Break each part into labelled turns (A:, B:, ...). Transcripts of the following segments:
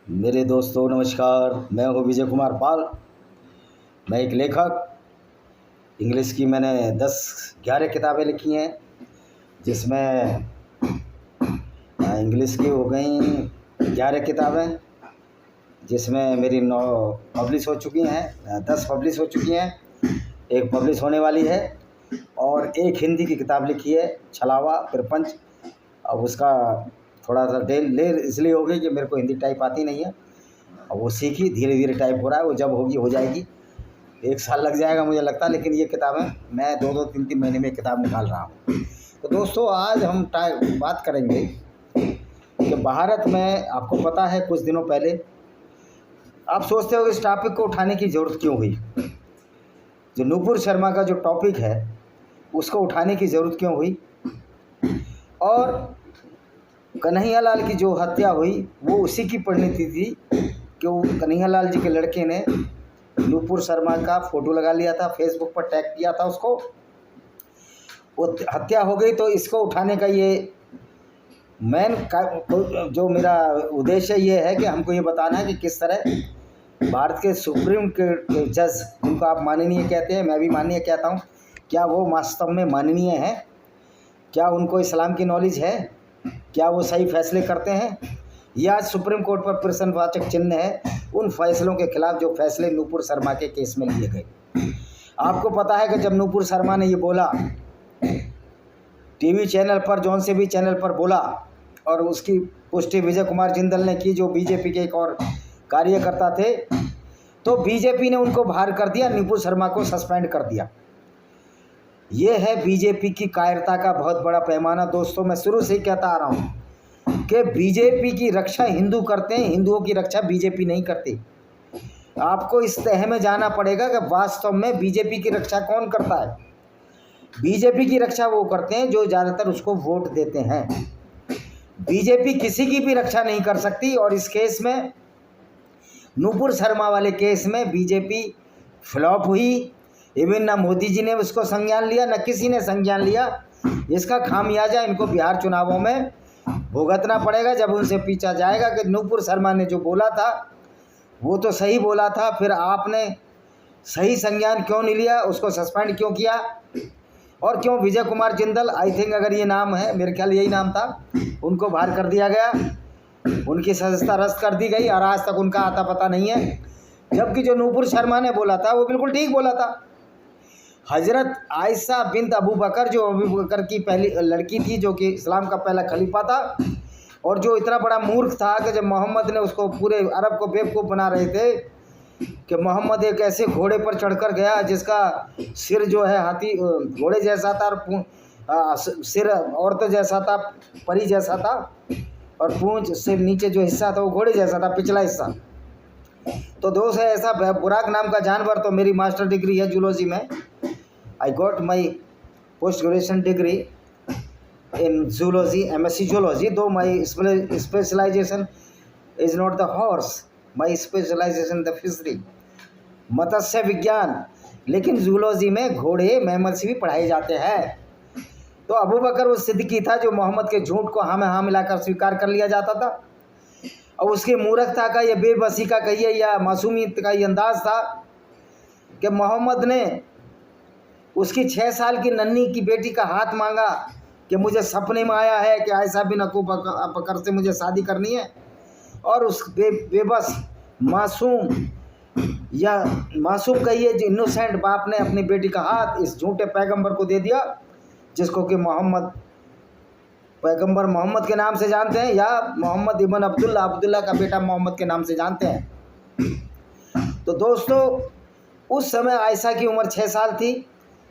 A: मेरे दोस्तों नमस्कार। मैं हूँ विजय कुमार पाल। मैं एक लेखक। इंग्लिश की मैंने 10-11 किताबें लिखी हैं, जिसमें इंग्लिश की हो गई 11 किताबें, जिसमें मेरी 9 पब्लिश हो चुकी हैं, 10 पब्लिश हो चुकी हैं, एक पब्लिश होने वाली है और एक हिंदी की किताब लिखी है, छलावा प्रपंच। अब उसका थोड़ा सा देर इसलिए हो गई कि मेरे को हिंदी टाइप आती नहीं है, और वो सीखी, धीरे धीरे टाइप हो रहा है। वो जब होगी हो जाएगी, 1 साल लग जाएगा मुझे लगता है, लेकिन ये किताबें मैं 2-2, 3-3 महीने में किताब निकाल रहा हूँ। तो दोस्तों, आज हम बात करेंगे कि भारत में, आपको पता है कुछ दिनों पहले, आप सोचते हो कि इस टॉपिक को उठाने की ज़रूरत क्यों हुई। जो नुपुर शर्मा का जो टॉपिक है उसको उठाने की ज़रूरत क्यों हुई, और कन्हैयालाल की जो हत्या हुई वो उसी की परिणति थी कि वो कन्हैयालाल जी के लड़के ने नुपुर शर्मा का फ़ोटो लगा लिया था, फेसबुक पर टैग किया था उसको, वो हत्या हो गई। तो इसको उठाने का ये जो मेरा उद्देश्य ये है कि हमको ये बताना है कि किस तरह भारत के सुप्रीम के जज, जिनको आप माननीय कहते हैं, मैं भी माननीय कहता हूँ, क्या वो वास्तव में माननीय हैं? क्या उनको इस्लाम की नॉलेज है? क्या वो सही फैसले करते हैं? या सुप्रीम कोर्ट पर प्रश्नवाचक चिन्ह है उन फैसलों के खिलाफ जो फैसले नुपुर शर्मा के केस में लिए गए। आपको पता है कि जब नुपुर शर्मा ने ये बोला, टीवी चैनल पर, जौन से भी चैनल पर बोला, और उसकी पुष्टि विजय कुमार जिंदल ने की, जो बीजेपी के एक और कार्यकर्ता थे, तो बीजेपी ने उनको बाहर कर दिया, नुपुर शर्मा को सस्पेंड कर दिया। ये है बीजेपी की कायरता का बहुत बड़ा पैमाना। दोस्तों, मैं शुरू से ही कहता आ रहा हूँ कि बीजेपी की रक्षा हिंदू करते हैं, हिंदुओं की रक्षा बीजेपी नहीं करती। आपको इस तह में जाना पड़ेगा कि वास्तव में बीजेपी की रक्षा कौन करता है। बीजेपी की रक्षा वो करते हैं जो ज़्यादातर उसको वोट देते हैं। बीजेपी किसी की भी रक्षा नहीं कर सकती, और इस केस में, नुपुर शर्मा वाले केस में, बीजेपी फ्लॉप हुई। इवन ना मोदी जी ने उसको संज्ञान लिया, न किसी ने संज्ञान लिया। इसका खामियाजा इनको बिहार चुनावों में भुगतना पड़ेगा, जब उनसे पूछा जाएगा कि नुपुर शर्मा ने जो बोला था वो तो सही बोला था, फिर आपने सही संज्ञान क्यों नहीं लिया, उसको सस्पेंड क्यों किया, और क्यों विजय कुमार जिंदल, आई थिंक अगर ये नाम है, मेरे ख्याल यही नाम था, उनको बाहर कर दिया गया, उनकी सदस्यता रद्द कर दी गई, और आज तक उनका आता पता नहीं है। जबकि जो नुपुर शर्मा ने बोला था वो बिल्कुल ठीक बोला था। हजरत आयशा बिन्त अबू बकर, जो अबू बकर की पहली लड़की थी, जो कि इस्लाम का पहला खलीफा था, और जो इतना बड़ा मूर्ख था कि जब मोहम्मद ने उसको, पूरे अरब को बेवकूफ़ बना रहे थे कि मोहम्मद एक ऐसे घोड़े पर चढ़कर गया जिसका सिर जो है हाथी घोड़े जैसा था, और सिर औरत जैसा था, परी जैसा था, और पूंछ से नीचे जो हिस्सा था वो घोड़े जैसा था, पिछला हिस्सा। तो दोस्त है, ऐसा बुराक नाम का जानवर। तो मेरी मास्टर डिग्री है जूलॉजी में। I got my post graduation degree in zoology, MSc zoology, though my specialization is not the horse, my specialization the fishery, मत्स्य विज्ञान। लेकिन जूलॉजी में घोड़े, मैमल्स भी पढ़ाए जाते हैं। तो अबू बकर वो सिद्दीकी था जो मोहम्मद के झूठ को हाँ में हाँ मिलाकर स्वीकार कर लिया जाता था, और उसकी मूर्खता का या बेबसी का कहिए या मासूमियत का ये अंदाज था कि मोहम्मद ने उसकी 6 साल की नन्ही की बेटी का हाथ मांगा कि मुझे सपने में आया है कि आयशा बिन अबू बकर से मुझे शादी करनी है, और उस बेबस मासूम, या मासूम कहिए जो इनोसेंट बाप ने अपनी बेटी का हाथ इस झूठे पैगंबर को दे दिया, जिसको कि पैगंबर मोहम्मद के नाम से जानते हैं, या मोहम्मद इबन अब्दुल्ला का बेटा मोहम्मद के नाम से जानते हैं। तो दोस्तों, उस समय आयशा की उम्र 6 साल थी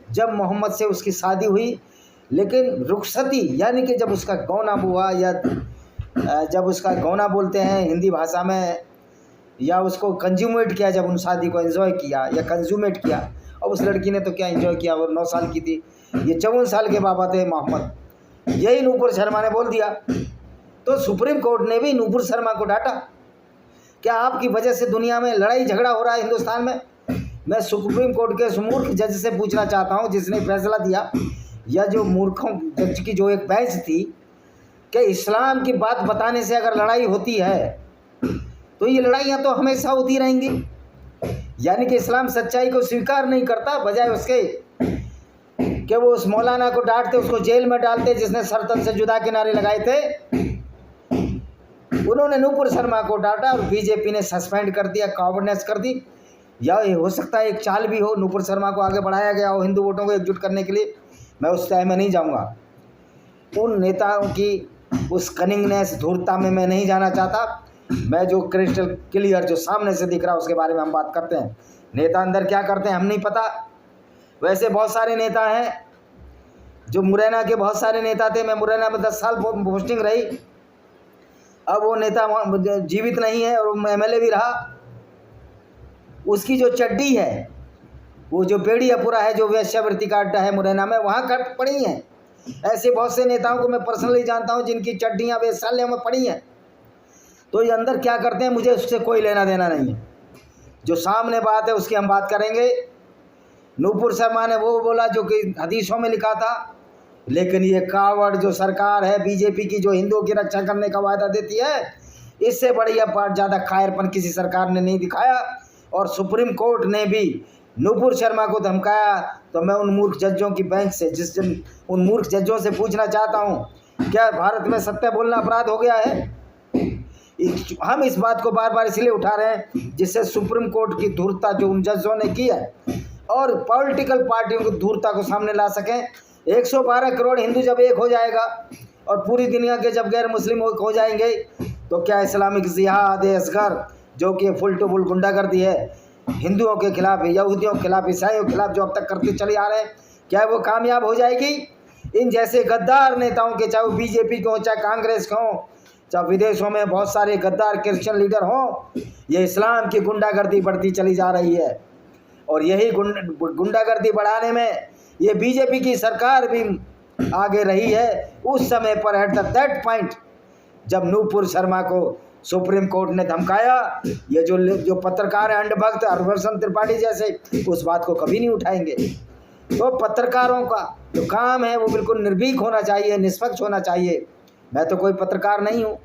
A: जब मोहम्मद से उसकी शादी हुई। लेकिन रुखसती, यानी कि जब उसका गौना हुआ, या जब उसका गौना बोलते हैं हिंदी भाषा में, या उसको कंज्यूमेट किया, जब उन शादी को एंजॉय किया या कंज्यूमेट किया, और उस लड़की ने तो क्या एंजॉय किया, वो 9 साल की थी, ये 54 साल के बाबा थे मोहम्मद। यही नुपुर शर्मा ने बोल दिया। तो सुप्रीम कोर्ट ने भी नुपुर शर्मा को डांटा, क्या आपकी वजह से दुनिया में लड़ाई झगड़ा हो रहा है हिंदुस्तान में। मैं सुप्रीम कोर्ट के उस मूर्ख जज से पूछना चाहता हूं जिसने फैसला दिया, या जो मूर्खों जज की जो एक बेंच थी, कि इस्लाम की बात बताने से अगर लड़ाई होती है तो ये लड़ाइयाँ तो हमेशा होती रहेंगी। यानी कि इस्लाम सच्चाई को स्वीकार नहीं करता, बजाय उसके कि वो उस मौलाना को डांटते, उसको जेल में डालते जिसने सर तन से जुदा के नारे लगाए थे। उन्होंने नूपुर शर्मा को डांटा और बीजेपी ने सस्पेंड कर दिया, कॉवर्डनेस कर दी। या ये हो सकता है एक चाल भी हो, नूपुर शर्मा को आगे बढ़ाया गया हो हिंदू वोटों को एकजुट करने के लिए। मैं उस टाइम में नहीं जाऊंगा, उन नेताओं की उस कनिंगनेस, धूर्तता में मैं नहीं जाना चाहता। मैं जो क्रिस्टल क्लियर जो सामने से दिख रहा है उसके बारे में हम बात करते हैं। नेता अंदर क्या करते हैं हम नहीं पता। वैसे बहुत सारे नेता हैं जो मुरैना के बहुत सारे नेता थे। मैं मुरैना में 10 साल पोस्टिंग रही। अब वो नेता जीवित नहीं है और MLA भी रहा। उसकी जो चड्डी है, वो जो बेड़ियापुरा है, जो वेश्यावृत्ति का अड्डा है मुरैना में, वहाँ कट पड़ी हैं। ऐसे बहुत से नेताओं को मैं पर्सनली जानता हूँ जिनकी चड्डियाँ वेश्यालयों में पड़ी हैं। तो ये अंदर क्या करते हैं मुझे उससे कोई लेना देना नहीं है। जो सामने बात है उसकी हम बात करेंगे। नूपुर शर्मा ने वो बोला जो कि हदीसों में लिखा था, लेकिन ये कावड़ जो सरकार है बीजेपी की, जो हिंदुओं की रक्षा करने का वायदा देती है, इससे बढ़िया पार्ट ज़्यादा कायरपन किसी सरकार ने नहीं दिखाया। और सुप्रीम कोर्ट ने भी नूपुर शर्मा को धमकाया। तो मैं उन मूर्ख जजों की बेंच से उन मूर्ख जजों से पूछना चाहता हूँ, क्या भारत में सत्य बोलना अपराध हो गया है? हम इस बात को बार बार इसलिए उठा रहे हैं जिससे सुप्रीम कोर्ट की धूर्तता जो उन जजों ने की है और पॉलिटिकल पार्टियों की धूर्तता को सामने ला सकें। 112 करोड़ हिंदू जब एक हो जाएगा और पूरी दुनिया के जब गैर मुस्लिम हो जाएंगे, तो क्या इस्लामिक जिहाद असगर जो कि फुल टू फुल गुंडागर्दी है हिंदुओं के खिलाफ, यहूदियों के खिलाफ, ईसाइयों के खिलाफ जो अब तक करते चले आ रहे हैं, क्या वो कामयाब हो जाएगी? इन जैसे गद्दार नेताओं के, चाहे वो बीजेपी के हों, चाहे कांग्रेस के हों, चाहे विदेशों में बहुत सारे गद्दार क्रिश्चियन लीडर हों, ये इस्लाम की गुंडागर्दी बढ़ती चली जा रही है। और यही गुंडागर्दी बढ़ाने में ये बीजेपी की सरकार भी आगे रही है। उस समय पर एट दैट पॉइंट जब नूपुर शर्मा को सुप्रीम कोर्ट ने धमकाया, ये जो पत्रकार हैं अंधभक्त हरभजन त्रिपाठी जैसे, उस बात को कभी नहीं उठाएंगे। तो पत्रकारों का जो काम है वो बिल्कुल निर्भीक होना चाहिए, निष्पक्ष होना चाहिए। मैं तो कोई पत्रकार नहीं हूँ,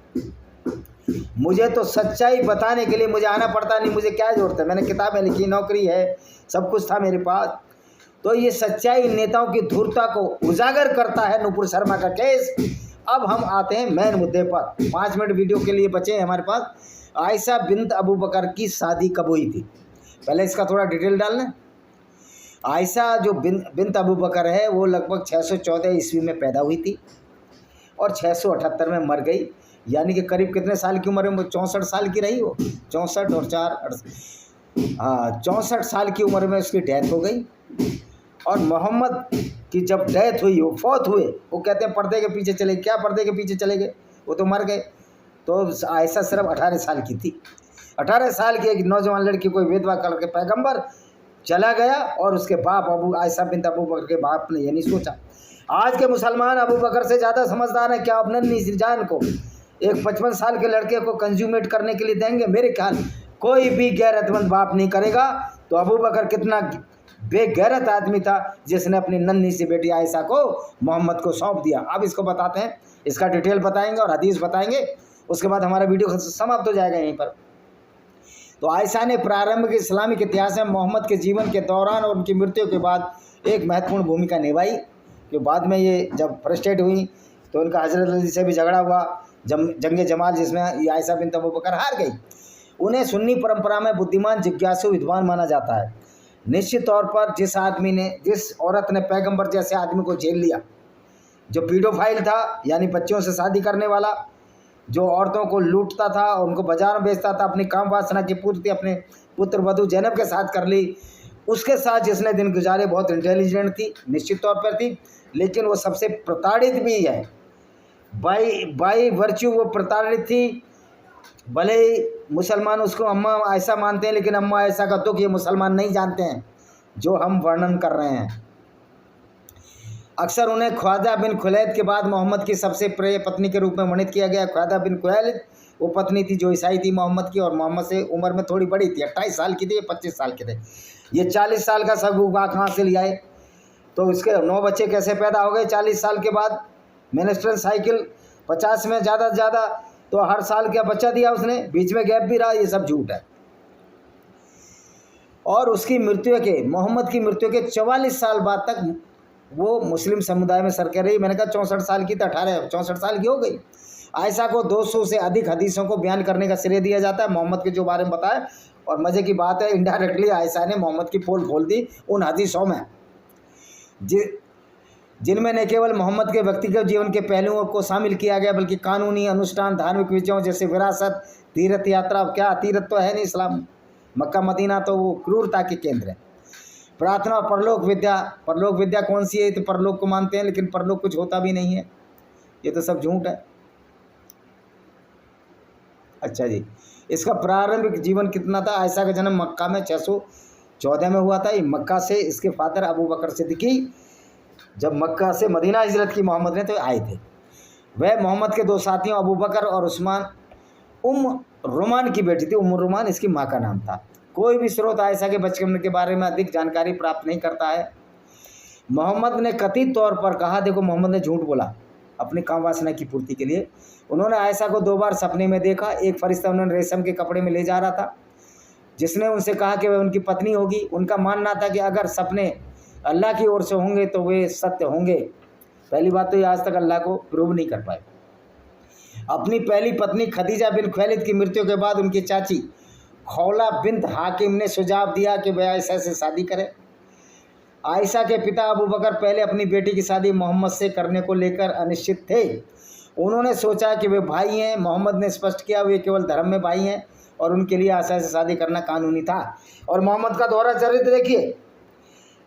A: मुझे तो सच्चाई बताने के लिए मुझे आना पड़ता नहीं। मुझे क्या जरूरत है, मैंने किताबें लिखी, नौकरी है, सब कुछ था मेरे पास। तो ये सच्चाई नेताओं की धूर्तता को उजागर करता है नूपुर शर्मा का केस। अब हम आते हैं मेन मुद्दे पर। 5 मिनट वीडियो के लिए बचे हैं हमारे पास। आयशा बिन्त अबू बकर की शादी कब हुई थी, पहले इसका थोड़ा डिटेल डालना। आयशा जो बिन्त अबू बकर है वो लगभग 614 ईस्वी में पैदा हुई थी और 678 में मर गई। यानी कि करीब कितने साल की उम्र में? 64 साल की रही वो। 64 और 4 64 साल की उम्र में उसकी डेथ हो गई। और मोहम्मद की जब डेथ हुई, वो फौत हुए, वो कहते हैं पर्दे के पीछे चले। क्या पर्दे के पीछे चले गए? वो तो मर गए। तो आयशा सिर्फ 18 साल की थी। 18 साल की एक नौजवान लड़की कोई विधवा करके पैगंबर चला गया और उसके बाप आयशा बिन्त अबू बकर के बाप ने ये नहीं सोचा। आज के मुसलमान अबू बकर से ज़्यादा समझदार हैं। क्या अपने निजान को एक 55 साल के लड़के को कंज्यूमेट करने के लिए देंगे? मेरे ख्याल कोई भी गैरतमंद बाप नहीं करेगा। तो अबू बकर कितना बेगैरत आदमी था जिसने अपनी नन्ही सी बेटी आयशा को मोहम्मद को सौंप दिया। अब इसको बताते हैं, इसका डिटेल बताएंगे और हदीस बताएंगे, उसके बाद हमारा वीडियो समाप्त हो जाएगा यहीं पर। तो आयशा ने प्रारंभिक इस्लामिक इतिहास में मोहम्मद के जीवन के दौरान और उनकी मृत्यु के बाद एक महत्वपूर्ण भूमिका निभाई। कि बाद में ये जब फ्रस्ट्रेट हुई तो उनका हजरत अली से भी झगड़ा हुआ, जंग जमाल, जिसमें आयशा बिन्त अबू बकर हार गई। उन्हें सुन्नी परंपरा में बुद्धिमान, जिज्ञासु, विद्वान माना जाता है। निश्चित तौर पर जिस औरत ने पैगंबर जैसे आदमी को झेल लिया, जो पीडोफाइल था यानी बच्चों से शादी करने वाला, जो औरतों को लूटता था और उनको बाजार में बेचता था, अपनी काम वासना की पूर्ति अपने पुत्र वधू जैनब के साथ कर ली, उसके साथ जिसने दिन गुजारे, बहुत इंटेलिजेंट थी, निश्चित तौर पर थी, लेकिन वो सबसे प्रताड़ित भी है। बाई वर्च्यू वो प्रताड़ित थी। भले ही मुसलमान उसको अम्मा आयशा मानते हैं, लेकिन अम्मा आयशा का दुख ये मुसलमान नहीं जानते हैं जो हम वर्णन कर रहे हैं। अक्सर उन्हें ख्वाजा बिन खुलैद के बाद मोहम्मद की सबसे प्रिय पत्नी के रूप में वर्णित किया गया। ख्वाजा बिन खुलैद वो पत्नी थी जो ईसाई थी मोहम्मद की, और मोहम्मद से उम्र में थोड़ी बड़ी थी। 28 साल की थी, ये 25 साल के थे। ये 40 साल का सगुआ कहाँ से ले आए? तो इसके 9 बच्चे कैसे पैदा हो गए 40 साल के बाद? मेंस्ट्रुअल साइकिल 50 में ज़्यादा से ज़्यादा तो हर साल क्या बच्चा दिया उसने, बीच में गैप भी रहा, ये सब झूठ है। और उसकी मृत्यु के, मोहम्मद की मृत्यु के 44 साल बाद तक वो मुस्लिम समुदाय में सरकार रही। मैंने कहा 64 साल की, तो 64 साल की हो गई। आयशा को 200 से अधिक हदीसों को बयान करने का श्रेय दिया जाता है, मोहम्मद के जो बारे में बताया। और मज़े की बात है, इनडायरेक्टली आयशा ने मोहम्मद की पोल खोल दी उन हदीसों में जिनमें न केवल मोहम्मद के व्यक्तिगत जीवन के पहलुओं को शामिल किया गया, बल्कि कानूनी अनुष्ठान, धार्मिक विषयों जैसे विरासत, तीर्थ यात्रा। क्या तीर्थ तो है नहीं इस्लाम, मक्का मदीना तो वो क्रूरता के केंद्र है। प्रार्थना और परलोक विद्या, परलोक विद्या कौन सी है? तो परलोक को मानते हैं, लेकिन परलोक कुछ होता भी नहीं है, ये तो सब झूठ है। अच्छा जी, इसका प्रारंभिक जीवन कितना था? आयशा का जन्म मक्का में 614 में हुआ था। ये मक्का से इसके फादर अबू बकर सिद्दीकी जब मक्का से मदीना हिजरत की मोहम्मद ने तो आए थे। वह मोहम्मद के 2 साथियों अबू बकर और उस्मान रुमान की बेटी थी। रुमान इसकी माँ का नाम था। कोई भी स्रोत आयशा के बचपन के बारे में अधिक जानकारी प्राप्त नहीं करता है। मोहम्मद ने कथित तौर पर कहा, देखो मोहम्मद ने झूठ बोला अपनी काम वासना की पूर्ति के लिए। उन्होंने आयशा को 2 बार सपने में देखा। एक फरिश्ता उन्होंने रेशम के कपड़े में ले जा रहा था, जिसने उनसे कहा कि वह उनकी पत्नी होगी। उनका मानना था कि अगर सपने अल्लाह की ओर से होंगे तो वे सत्य होंगे। पहली बात तो ये आज तक अल्लाह को प्रूव नहीं कर पाए। अपनी पहली पत्नी खदीजा बिन खुवैलिद की मृत्यु के बाद उनकी चाची खौला बिन्त हाकिम ने सुझाव दिया कि वह आयशा से शादी करे। आयशा के पिता अबू बकर पहले अपनी बेटी की शादी मोहम्मद से करने को लेकर अनिश्चित थे। उन्होंने सोचा कि वे भाई हैं। मोहम्मद ने स्पष्ट किया वे केवल धर्म में भाई हैं और उनके लिए आयशा से शादी करना कानूनी था। और मोहम्मद का दोहरा चरित्र देखिए,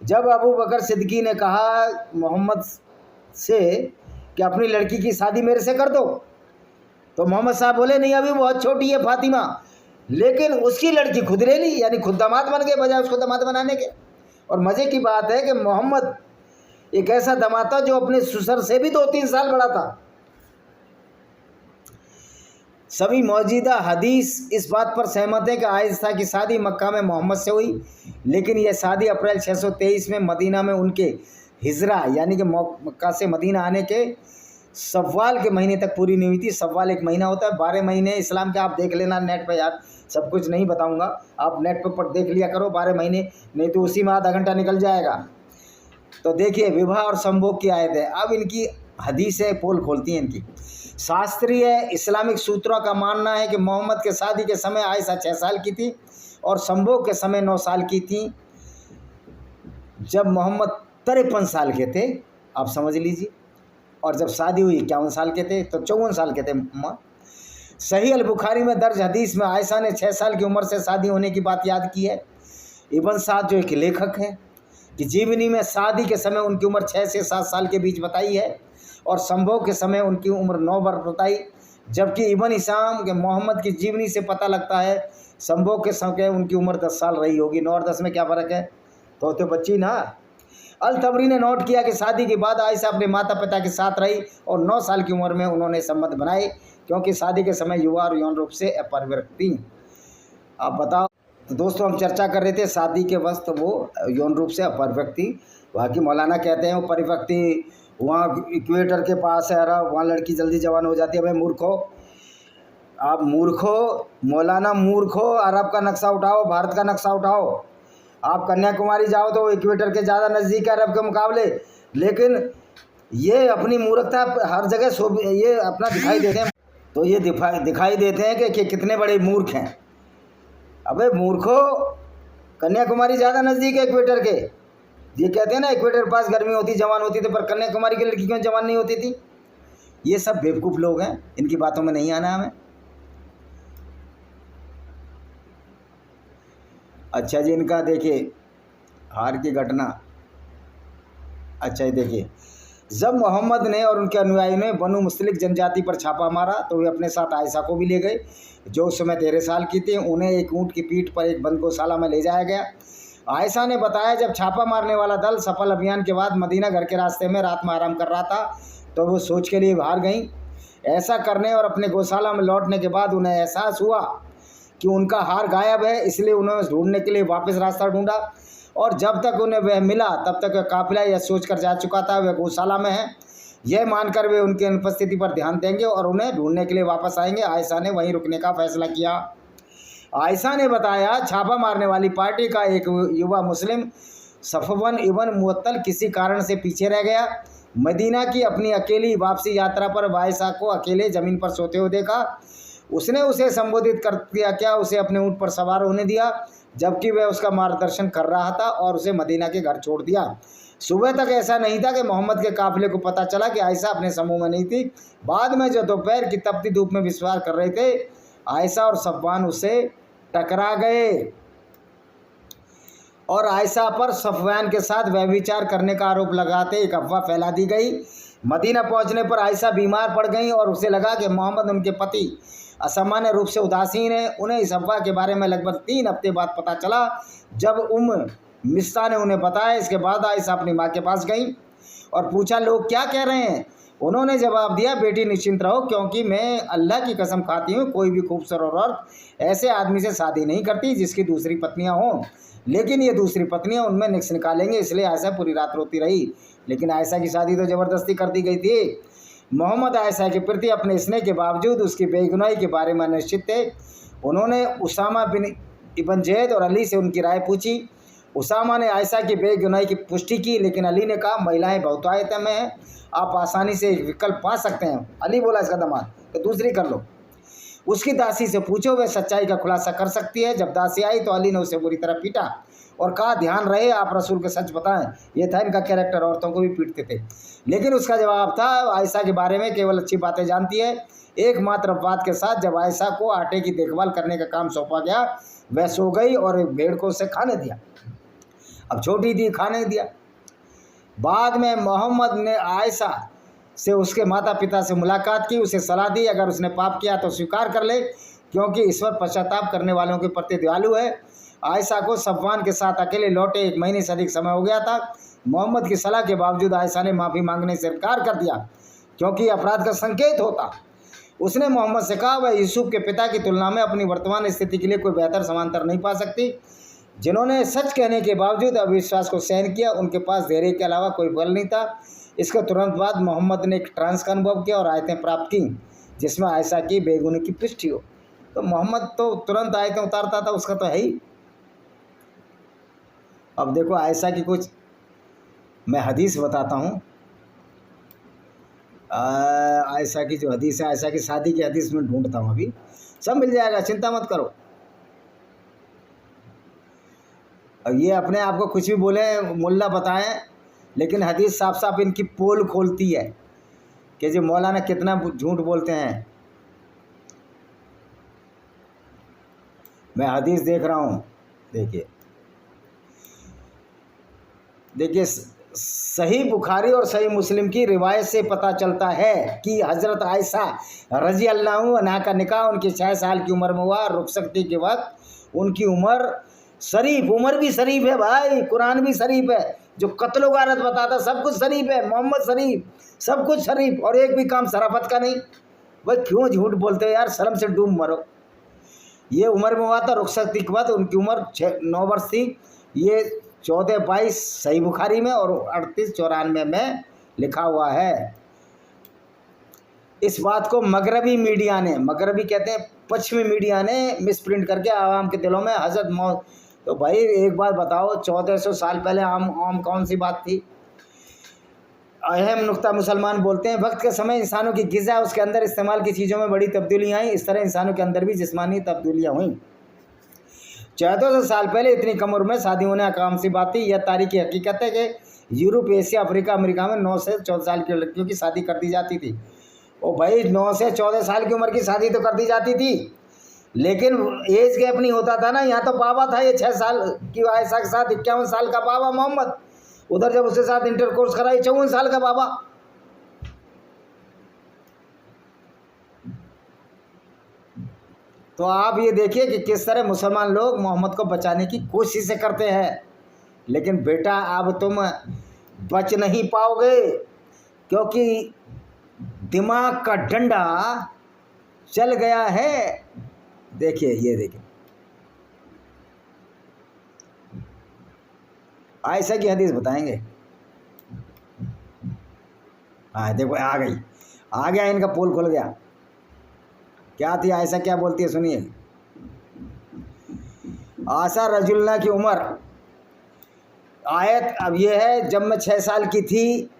A: जब अबू बकर सिद्दीकी ने कहा मोहम्मद से कि अपनी लड़की की शादी मेरे से कर दो, तो मोहम्मद साहब बोले नहीं, अभी बहुत छोटी है फातिमा। लेकिन उसकी लड़की खुद ले ली, यानी खुद दामाद बन गए बजाय उसको दामाद बनाने के। और मज़े की बात है कि मोहम्मद एक ऐसा दामाद था जो अपने ससुर से भी 2-3 साल बड़ा था। सभी मौजूदा हदीस इस बात पर सहमत है कि आयशा की शादी मक्का में मोहम्मद से हुई, लेकिन यह शादी अप्रैल 623 में मदीना में उनके हिजरा यानी कि मक्का से मदीना आने के सव्वाल के महीने तक पूरी नहीं हुई थी। सव्वाल एक महीना होता है, 12 महीने इस्लाम के। आप देख लेना नेट पे, यार सब कुछ नहीं बताऊंगा, आप नेट पर देख लिया करो 12 महीने, नहीं तो उसी में आधा घंटा निकल जाएगा। तो देखिए, विवाह और संभोग की आयत है। अब इनकी हदीसें पोल खोलती हैं इनकी। शास्त्रीय इस्लामिक सूत्रों का मानना है कि मोहम्मद के शादी के समय आयशा 6 साल की थी और संभोग के समय 9 साल की थी। जब मोहम्मद 53 साल के थे, आप समझ लीजिए, और जब शादी हुई 51 साल के थे, तो 54 साल के थे। सही अल बुखारी में दर्ज हदीस में आयशा ने 6 साल की उम्र से शादी होने की बात याद की है। इब्न साद जो एक लेखक हैं कि जीवनी में शादी के समय उनकी उम्र 6 से 7 साल के बीच बताई है और संभोग के समय उनकी उम्र 9 वर्ष बताई। जबकि इब्न हिशाम के मोहम्मद की जीवनी से पता लगता है संभोग के समय उनकी उम्र 10 साल रही होगी। 9 और 10 में क्या फ़र्क है? तो बच्ची ना। अल तबरी ने नोट किया कि शादी के बाद आयशा अपने माता पिता के साथ रही और 9 साल की उम्र में उन्होंने संबंध बनाए, क्योंकि शादी के समय युवा और यौन रूप से अपरिपक्व थी। आप बताओ। तो दोस्तों, हम चर्चा कर रहे थे शादी के वक्त वो यौन रूप से अपरिपक्व थी। वहाँ की मौलाना कहते हैं वो परिपक्व थी, वहाँ इक्वेटर के पास है, वहाँ लड़की जल्दी जवान हो जाती है। भाई मूर्खो, आप मूर्खो, मौलाना मूर्खो, अरब का नक्शा उठाओ, भारत का नक्शा उठाओ। आप कन्याकुमारी जाओ तो इक्वेटर के ज़्यादा नज़दीक है अरब के मुकाबले, लेकिन ये अपनी मूर्खता हर जगह ये अपना दिखाई देते हैं। तो ये दिखाई देते हैं कि कितने बड़े मूर्ख हैं। अबे मूर्खो, कन्याकुमारी ज़्यादा नज़दीक है इक्वेटर के। ये कहते हैं ना इक्वेटर के पास गर्मी होती जवान होती थी, पर कन्याकुमारी की लड़की क्यों जवान नहीं होती थी? ये सब बेवकूफ़ लोग हैं, इनकी बातों में नहीं आना हमें। अच्छा जी, इनका देखिए हार की घटना। अच्छा ये देखिए, जब मोहम्मद ने और उनके अनुयायियों ने बनु मुस्तलिक जनजाति पर छापा मारा तो वे अपने साथ आयशा को भी ले गए, जो उस समय 13 साल की थी। उन्हें एक ऊँट की पीठ पर एक बंद गौशाला में ले जाया गया। आयशा ने बताया, जब छापा मारने वाला दल सफल अभियान के बाद मदीना घर के रास्ते में रात में आराम कर रहा था, तो वो सोच के लिए बाहर गईं। ऐसा करने और अपने गौशाला में लौटने के बाद उन्हें एहसास हुआ कि उनका हार गायब है, इसलिए उन्होंने ढूंढने के लिए वापस रास्ता ढूंढा। और जब तक उन्हें वह मिला तब तक काफिला यह सोचकर जा चुका था वह गौशाला में है। यह मानकर वे उनकी अनुपस्थिति पर ध्यान देंगे और उन्हें ढूंढने के लिए वापस आएंगे। आयशा ने वहीं रुकने का फैसला किया। आयशा ने बताया, छापा मारने वाली पार्टी का एक युवा मुस्लिम सफवन इब्न मुअत्तल किसी कारण से पीछे रह गया। मदीना की अपनी अकेली वापसी यात्रा पर आयशा को अकेले ज़मीन पर सोते हुए देखा। उसने उसे संबोधित कर दिया, क्या उसे अपने ऊँट पर सवार होने दिया, जबकि वह उसका मार्गदर्शन कर रहा था, और उसे मदीना के घर छोड़ दिया। सुबह तक ऐसा नहीं था कि मोहम्मद के काफिले को पता चला कि आयशा अपने समूह में नहीं थी। बाद में जो दोपहर की तपती धूप में विश्वास कर रहे थे, आयशा और सफवान उससे टकरा गए और आयशा पर सफवान के साथ व्यभिचार करने का आरोप लगाते एक अफवाह फैला दी गई। मदीना पहुंचने पर आयशा बीमार पड़ गई और उसे लगा कि मोहम्मद उनके पति असामान्य रूप से उदासीन है। उन्हें इस अफवाह के बारे में लगभग 3 हफ्ते बाद पता चला, जब मिस्ता ने उन्हें बताया। इसके बाद आयशा अपनी माँ के पास गई और पूछा, लोग क्या कह रहे हैं? उन्होंने जवाब दिया, बेटी निश्चिंत रहो, क्योंकि मैं अल्लाह की कसम खाती हूँ, कोई भी खूबसूरत औरत ऐसे आदमी से शादी नहीं करती जिसकी दूसरी पत्नियाँ हों। लेकिन ये दूसरी पत्नियाँ उनमें निक्स निकालेंगे। इसलिए आयशा पूरी रात रोती रही। लेकिन आयशा की शादी तो ज़बरदस्ती कर दी गई थी। मोहम्मद आयशा के प्रति अपने स्नेह के बावजूद उसकी बेगुनाही के बारे में निश्चित थे। उन्होंने उसामा बिन इब्न ज़ैद और अली से उनकी राय पूछी। उसामा ने आयशा की बेगुनाही की पुष्टि की, लेकिन अली ने कहा, महिलाएं बहुतायत में हैं, आप आसानी से एक विकल्प पा सकते हैं। अली बोला, इसका दामाद, तो दूसरी कर लो। उसकी दासी से पूछो, वह सच्चाई का खुलासा कर सकती है। जब दासी आई तो अली ने उसे बुरी तरह पीटा और कहा, ध्यान रहे, आप रसूल के सच बताएं। ये था इनका कैरेक्टर, औरतों को भी पीटते थे। लेकिन उसका जवाब था, आयशा के बारे में केवल अच्छी बातें जानती है। एकमात्र बात के साथ, जब आयशा को आटे की देखभाल करने का काम सौंपा गया, वह सो गई और एक भेड़ को उसे खाने दिया। अब छोटी थी, खाने दिया। बाद में मोहम्मद ने आयशा से उसके माता पिता से मुलाकात की, उसे सलाह दी, अगर उसने पाप किया तो स्वीकार कर ले, क्योंकि ईश्वर पश्चाताप करने वालों के प्रति दयालु है। आयशा को सफवान के साथ अकेले लौटे 1 महीने से अधिक समय हो गया था। मोहम्मद की सलाह के बावजूद आयशा ने माफ़ी मांगने से इनकार कर दिया, क्योंकि अपराध का संकेत होता। उसने मोहम्मद से कहा, वह यूसुफ के पिता की तुलना में अपनी वर्तमान स्थिति के लिए कोई बेहतर समांतर नहीं पा सकती। जिन्होंने सच कहने के बावजूद अविश्वास को सहन किया, उनके पास धैर्य के अलावा कोई बल नहीं था। इसके तुरंत बाद मोहम्मद ने एक ट्रांस का अनुभव किया और आयतें प्राप्त की, जिसमें आयशा की बेगुनी की पुष्टि हो। तो मोहम्मद तो तुरंत आयतें उतारता था, उसका तो है ही। अब देखो आयशा की कुछ मैं हदीस बताता हूँ। आयशा की जो हदीस है, आयशा की शादी की हदीस में ढूंढता हूँ, अभी सब मिल जाएगा, चिंता मत करो। अब ये अपने आप को कुछ भी बोले, मुल्ला बताएं, लेकिन हदीस साफ साफ इनकी पोल खोलती है कि जो मौलाना कितना झूठ बोलते हैं। मैं हदीस देख रहा हूँ, देखिए सही बुखारी और सही मुस्लिम की रिवायत से पता चलता है कि हज़रत आयशा रजी अल्लाह अन्हा का निकाह उनकी 6 साल की उम्र में हुआ। रुखसती के वक्त उनकी उम्र शरीफ, उम्र भी शरीफ है भाई, कुरान भी शरीफ है, जो कत्ल गारत बताता सब कुछ शरीफ है, मोहम्मद शरीफ, सब कुछ शरीफ, और एक भी काम शराफत का नहीं। भाई क्यों झूठ बोलते हो यार, शर्म से डूब मरो। ये उम्र में हुआ था रुखसती के बाद, उनकी उम्र 9 वर्ष थी। ये 14-22 सही बुखारी में और 38-94 में लिखा हुआ है। इस बात को मगरबी मीडिया ने, मगरबी कहते हैं पश्चिमी मीडिया ने, मिसप्रिंट करके आवाम के दिलों में हजरत मौत। तो भाई एक बात बताओ, 1400 साल पहले आम कौन सी बात थी? अहम नुक्ता मुसलमान बोलते हैं, वक्त के समय इंसानों की ग़िज़ा, उसके अंदर इस्तेमाल की चीज़ों में बड़ी तब्दीलियाँ आई। इस तरह इंसानों के अंदर भी जिस्मानी तब्दीलियाँ हुई। 1400 साल पहले इतनी कम उम्र में शादी होने आम सी बात थी। यह तारीखी हकीकत है कि यूरोप, एशिया, अफ्रीका, अमेरिका में 9 से 14 साल की लड़कियों की शादी कर दी जाती थी। ओ भाई 9 से 14 साल की उम्र की शादी तो कर दी जाती थी, लेकिन एज गैप नहीं होता था ना। यहाँ तो बाबा था, ये 6 साल की आयशा के साथ 51 साल का बाबा मोहम्मद, उधर जब उसके साथ इंटरकोर्स कराई 54 साल का बाबा। तो आप ये देखिए कि किस तरह मुसलमान लोग मोहम्मद को बचाने की कोशिशें करते हैं। लेकिन बेटा अब तुम बच नहीं पाओगे, क्योंकि दिमाग का डंडा चल गया है। देखिए ये देखिए आयशा की हदीस बताएंगे। हाँ देखो आ गया इनका पोल खुल गया। क्या थी आयशा, क्या बोलती है सुनिए। आशा रजुल्ला की उम्र, आयत अब ये है, जब मैं 6 साल की थी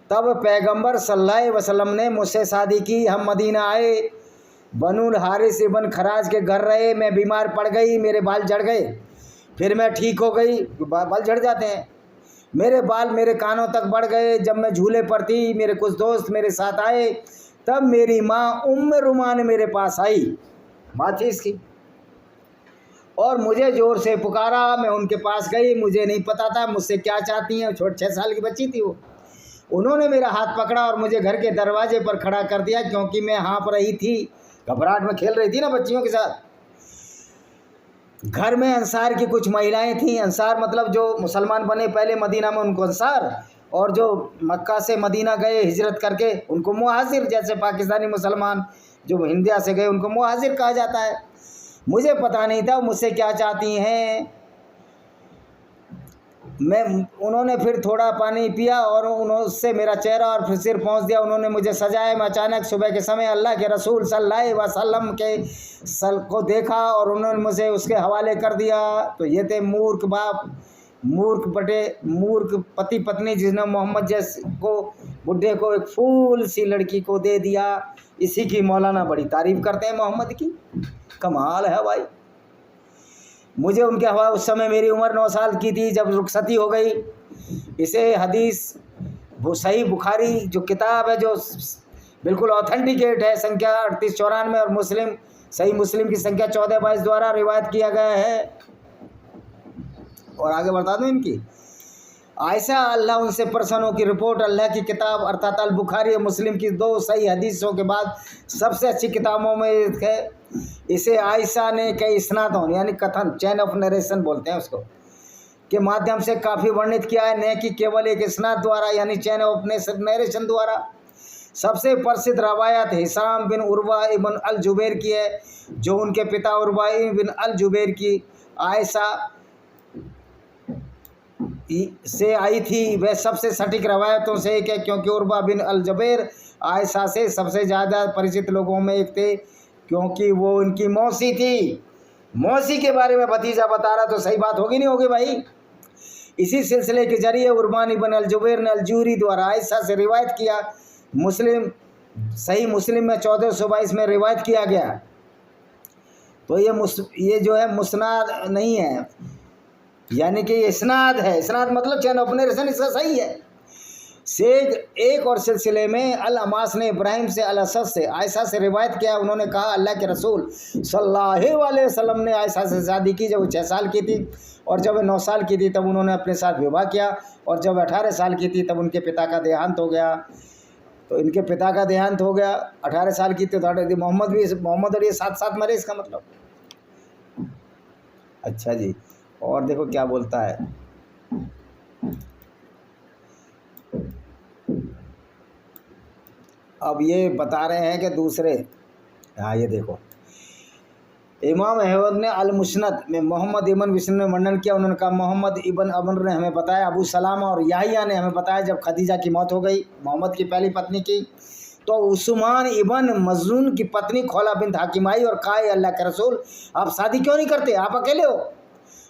A: तब पैगंबर सल्लल्लाहु अलैहि वसल्लम ने मुझसे शादी की। हम मदीना आए, बनुल हारिस इबन खराज के घर रहे। मैं बीमार पड़ गई, मेरे बाल झड़ गए, फिर मैं ठीक हो गई। बाल झड़ जाते हैं, मेरे बाल मेरे कानों तक बढ़ गए। जब मैं झूले पर थी, मेरे कुछ दोस्त मेरे साथ आए, तब मेरी माँ उम्मे रुमान मेरे पास आई, बात थी इसकी, और मुझे ज़ोर से पुकारा। मैं उनके पास गई, मुझे नहीं पता था मुझसे क्या चाहती हैं, छोटे 6 साल की बच्ची थी वो। उन्होंने मेरा हाथ पकड़ा और मुझे घर के दरवाजे पर खड़ा कर दिया, क्योंकि मैं हाँफ रही थी, घबराहट में खेल रही थी ना बच्चियों के साथ। घर में अंसार की कुछ महिलाएं थीं। अंसार मतलब जो मुसलमान बने पहले मदीना में, उनको अंसार, और जो मक्का से मदीना गए हिजरत करके उनको मुहाजिर। जैसे पाकिस्तानी मुसलमान जो इंडिया से गए उनको मुहाजिर कहा जाता है। मुझे पता नहीं था मुझसे क्या चाहती हैं। उन्होंने फिर थोड़ा पानी पिया और उससे मेरा चेहरा और फिर सिर पहुँच दिया। उन्होंने मुझे सजाया। मैं अचानक सुबह के समय अल्लाह के रसूल सल्लल्लाहु अलैहि वसल्लम के सल को देखा और उन्होंने मुझे उसके हवाले कर दिया। तो ये थे मूर्ख बाप, मूर्ख पति पत्नी, जिसने मोहम्मद जैसे को बुढ़े को एक फूल सी लड़की को दे दिया। इसी की मौलाना बड़ी तारीफ करते हैं मोहम्मद की, कमाल है भाई। मुझे उनके हवा, उस समय मेरी उम्र 9 साल की थी जब रुखसती हो गई। इसे हदीस वो सही बुखारी जो किताब है, जो बिल्कुल ऑथेंटिकेट है, संख्या 3894 और मुस्लिम सही मुस्लिम की संख्या 1422 द्वारा रिवायत किया गया है। और आगे बता दूं इनकी आयशा अल्लाह उनसे प्रसन्न हो की रिपोर्ट अल्लाह की किताब अर्थात अल बुखारी और मुस्लिम की 2 सही हदीसों के बाद सबसे अच्छी किताबों में है। इसे आयशा ने कई इस्नादों यानी कथन, चैन ऑफ नरेशन बोलते हैं उसको, के माध्यम से काफ़ी वर्णित किया है, न कि केवल एक इस्नाद द्वारा यानी चैन ऑफ नरेशन द्वारा। सबसे प्रसिद्ध रवायत हिसाम बिन उर्वा इबन अल जुबैर की है, जो उनके पिता उर्वा बिन अल जुबैर की आयशा से आई थी। वह सबसे सटीक रवायतों से एक है, क्योंकि उर्वा बिन अल जुबैर आयशा से सबसे ज़्यादा परिचित लोगों में एक थे, क्योंकि वो उनकी मौसी थी। मौसी के बारे में भतीजा बता रहा तो सही बात होगी नहीं होगी भाई। इसी सिलसिले के जरिए उर्बान इबन अल जुबैर ने अल-जूरी द्वारा आयशा से रिवायत किया। मुस्लिम सही मुस्लिम में 1422 में रिवायत किया गया। तो ये जो है मुस्नाद नहीं है, यानी कि इस्नाद है। इस्नाद मतलब चैन ऑफ नरेशन इसका सही है। एक और सिलसिले में अल अमास ने इब्राहिम से अल असद से आयशा से रिवायत किया। उन्होंने कहा अल्लाह के रसूल सल्लल्लाहु अलैहि वसल्लम ने आयशा से शादी की जब वो 6 साल की थी, और जब वो 9 साल की थी तब उन्होंने अपने साथ विवाह किया, और जब 18 साल की थी तब उनके पिता का देहांत हो गया। तो इनके पिता का देहांत हो गया, 18 साल की थी। तो मोहम्मद और ये साथ मरे, इसका मतलब। अच्छा जी, और देखो क्या बोलता है। अब ये बता रहे हैं कि दूसरे, हाँ ये देखो, इमाम अहमद ने अल मुस्नद में मोहम्मद इबन विष्णु ने वर्णन किया। उन्होंने कहा मोहम्मद इबन अमर ने हमें बताया, अबू सलामा और याहिया ने हमें बताया, जब खदीजा की मौत हो गई मोहम्मद की पहली पत्नी की, तो उस्मान इबन मजून की पत्नी खौला बिन हाकिम आई और कहा अल्लाह के रसूल आप शादी क्यों नहीं करते, आप अकेले हो।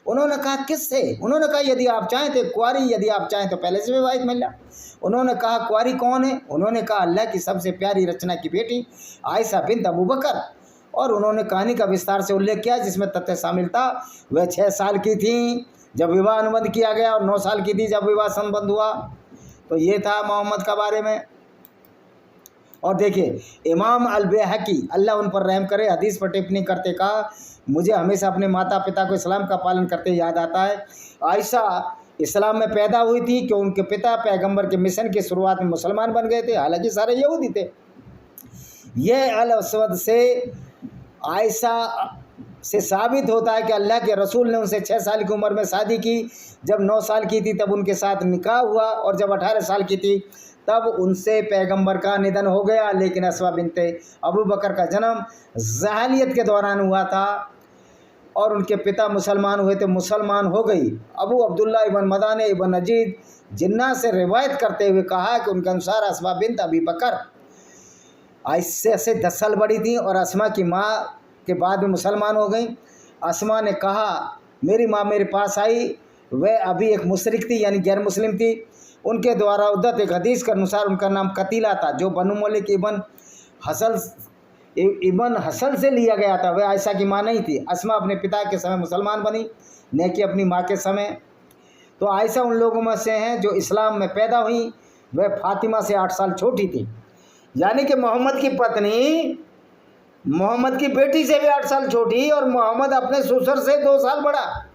A: उन्होंने कहा किससे। उन्होंने कहा यदि आप चाहें तो कुंवारी, यदि आप चाहें तो पहले से विवाहित महिला। उन्होंने कहा कुंवारी कौन है। उन्होंने कहा अल्लाह की सबसे प्यारी रचना की बेटी आयशा बिन्त अबू बकर। और उन्होंने कहानी का विस्तार से उल्लेख किया जिसमें तथ्य शामिल था। वह 6 साल की थी जब विवाह अनुबंध किया गया और 9 साल की थी जब विवाह संबंध हुआ। तो ये था मोहम्मद का बारे में। और देखिए इमाम अल-बैहकी अल्लाह उन पर रहम करे हदीस पर टिप्पणी करते कहा मुझे हमेशा अपने माता पिता को इस्लाम का पालन करते याद आता है। आयशा इस्लाम में पैदा हुई थी कि उनके पिता पैगंबर के मिशन की शुरुआत में मुसलमान बन गए थे, हालांकि सारे यहूदी थे। यह अल-अस्वद से आयशा से साबित होता है कि अल्लाह के रसूल ने उनसे 6 साल की उम्र में शादी की। जब 9 साल की थी तब उनके साथ निकाह हुआ और जब 18 साल की थी तब उनसे पैगंबर का निधन हो गया। लेकिन अस्मा बिनते अबू बकर का जन्म जहालियत के दौरान हुआ था और उनके पिता मुसलमान हुए थे, मुसलमान हो गई। अबू अब्दुल्ला इबन मदाने इबन अजीद जिन्ना से रिवायत करते हुए कहा कि उनके अनुसार अस्मा बिन्त अबी बकर ऐसे ऐसे 10 साल बड़ी थी और अस्मा की माँ के बाद में मुसलमान हो गई। अस्मा ने कहा मेरी माँ मेरे पास आई, वह अभी एक मुशरिक थी यानी गैर मुस्लिम थी। उनके द्वारा उद्धत एक हदीस के अनुसार उनका नाम कतीला था जो बनु मलिक इबन हसल से लिया गया था। वह आयशा की माँ नहीं थी। अस्मा अपने पिता के समय मुसलमान बनी, न कि अपनी माँ के समय। तो आयशा उन लोगों में से हैं जो इस्लाम में पैदा हुई। वह फातिमा से 8 साल छोटी थी, यानी कि मोहम्मद की पत्नी मोहम्मद की बेटी से भी 8 साल छोटी और मोहम्मद अपने ससुर से 2 साल बड़ा।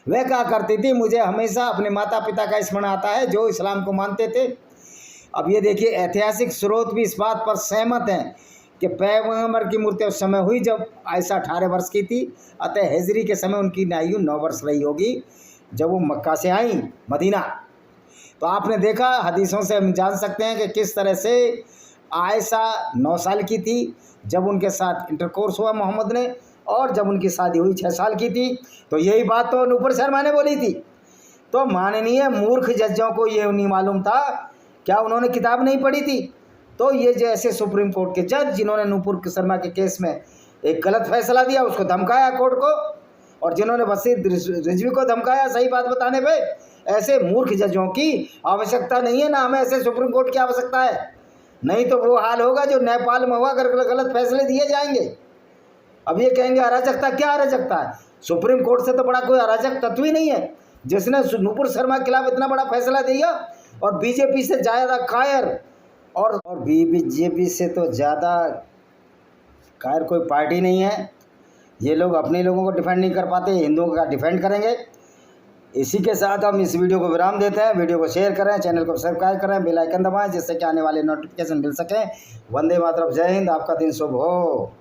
A: वह कहा करती थी मुझे हमेशा अपने माता पिता का स्मरण आता है जो इस्लाम को मानते थे। अब ये देखिए ऐतिहासिक स्रोत भी इस बात पर सहमत हैं कि पैगंबर की मृत्यु उस समय हुई जब आयशा 18 वर्ष की थी। अतः हिजरी के समय उनकी आयु 9 वर्ष रही होगी जब वो मक्का से आई मदीना। तो आपने देखा हदीसों से हम जान सकते हैं कि किस तरह से आयशा 9 साल की थी जब उनके साथ इंटरकोर्स हुआ मोहम्मद ने, और जब उनकी शादी हुई 6 साल की थी। तो यही बात तो नूपुर शर्मा ने बोली थी। तो माननीय मूर्ख जजों को ये नहीं मालूम था, क्या उन्होंने किताब नहीं पढ़ी थी? तो ये जैसे सुप्रीम कोर्ट के जज जिन्होंने नूपुर शर्मा के केस में एक गलत फैसला दिया, उसको धमकाया कोर्ट को, और जिन्होंने वसीर रिजवी को धमकाया सही बात बताने पे, ऐसे मूर्ख जजों की आवश्यकता नहीं है, ना हमें ऐसे सुप्रीम कोर्ट की आवश्यकता है। नहीं तो वो हाल होगा जो नेपाल में हुआ, अगर गलत फैसले दिए जाएंगे। अब ये कहेंगे अराजकता, क्या अराजकता है? सुप्रीम कोर्ट से तो बड़ा कोई अराजक तत्व ही नहीं है जिसने नूपुर शर्मा के खिलाफ इतना बड़ा फैसला दिया। और बीजेपी से ज़्यादा कायर और बीजेपी से तो ज़्यादा कायर कोई पार्टी नहीं है। ये लोग अपने लोगों को डिफेंड नहीं कर पाते, हिंदुओं का डिफेंड करेंगे। इसी के साथ हम इस वीडियो को विराम देते हैं। वीडियो को शेयर करें, चैनल को सब्सक्राइब करें, बेल आइकन दबाएं जिससे कि आने वाले नोटिफिकेशन मिल सकें। वंदे मातरम, जय हिंद, आपका दिन शुभ हो।